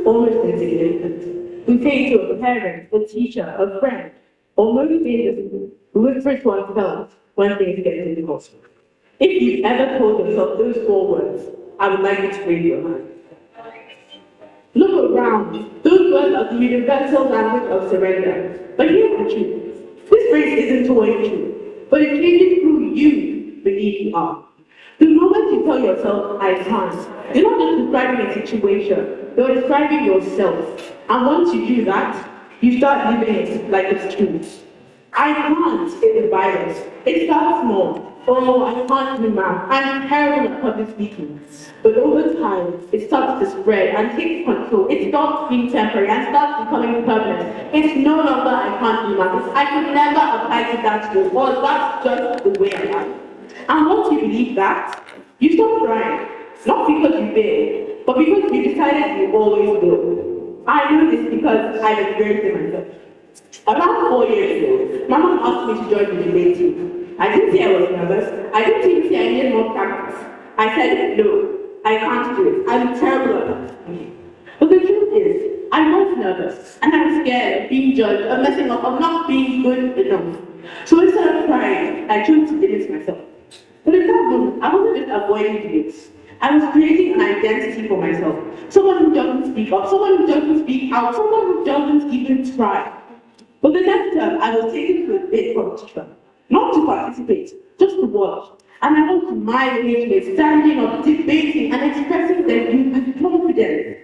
almost insignificant. We say to a parent, a teacher, a friend, or most dangerously, we whisper to ourselves when things get difficult. If you've ever told yourself those four words, I would like you to raise your hand. Look around. Those words are the universal language of surrender. But here's the truth. This phrase isn't always true, but it changes who you believe you are. The moment you tell yourself, I can't, you're not just describing a situation, you're describing yourself. And once you do that, you start living it like it's true. I can't is a virus. It starts small. Oh, I can't do math. I'm terrible at public speaking. But over time, it starts to spread and take control. It stops being temporary and starts becoming permanent. It's no longer I can't do math. I could never apply to that school. Or that's just the way I am. And once you believe that, you stop trying. Not because you failed, but because you decided you always will. I know this because I've experienced it myself. Around 4 years ago, my mom asked me to join the debate team. I didn't say I was nervous. I didn't even say I needed more practice. I said, no, I can't do it. I'm terrible at it. But the truth is, I was nervous, and I was scared of being judged, of messing up, of not being good enough. So instead of crying, I chose to limit myself. But in that moment, I wasn't just avoiding debates. I was creating an identity for myself. Someone who doesn't speak up, someone who doesn't speak out, someone who doesn't even try. But the next term, I was taken to a debate competition. Not to participate, just to watch. And I went to my age, standing up, debating, and expressing their views with confidence.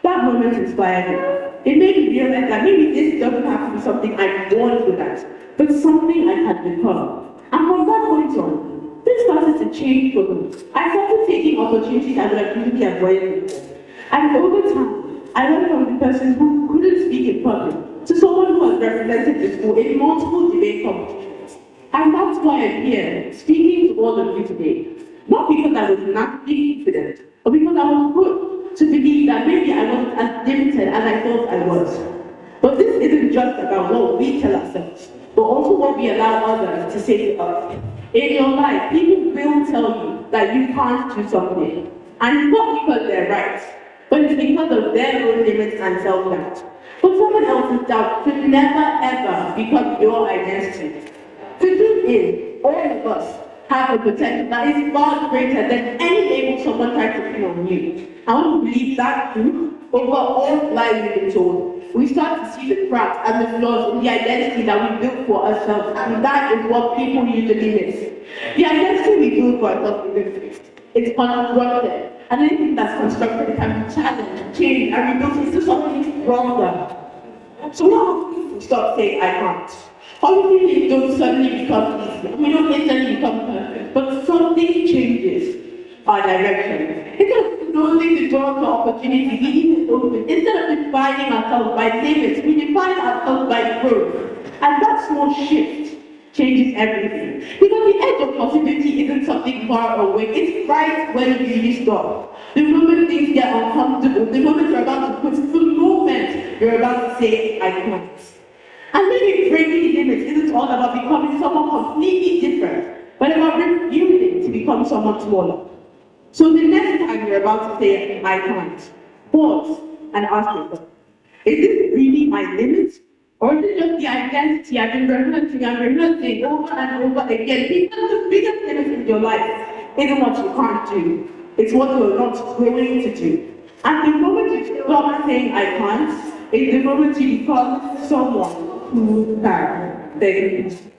That moment inspired me. It made me realize that maybe this doesn't have to be something I'm born good at, but something I can become. And from that point on, things started to change for me. I started taking opportunities I would have usually avoided before. And over time, I went from the person who couldn't speak in public to someone who has represented the school in multiple debate competitions. And that's why I'm here, speaking to all of you today. Not because I was naturally confident, but because I was good to believe that maybe I wasn't as limited as I thought I was. But this isn't just about what we tell ourselves, but also what we allow others to say to us. In your life, people will tell you that you can't do something. And it's not because they're right, but it's because of their own limits and self-doubt. But someone else's doubt should never ever become your identity. The truth is, all of us have a potential that is far greater than any label someone tried to pin on you. I want to believe that truth over all lies we've been told. We start to see the cracks and the flaws in the identity that we built for ourselves, and that is what people usually miss. The identity we build for ourselves isn't fixed. It's constructed. And anything that's constructed can be challenged, changed, and rebuilt into something stronger. So now we start saying, I can't. Obviously, things don't suddenly become easy. We don't instantly become perfect, but something changes our direction. Instead of closing the door to opportunity, we leave it open. Instead of defining ourselves by limits, we define ourselves by growth. And that small shift changes everything. Because the edge of possibility isn't something far away, it's right when you really stop. The moment things get uncomfortable, the moment you're about to put the moment you're about to say, I can't. And maybe breaking limits isn't all about becoming someone completely different, but about refusing to become someone smaller. So the next time you're about to say, I can't, pause and ask yourself, is this really my limit? Or is it just the identity I've been rehearsing over and over again? Because the biggest limit in your life isn't what you can't do, it's what you're not going to do. And the moment you stop saying I can't, is the moment you become someone who can. Thank you.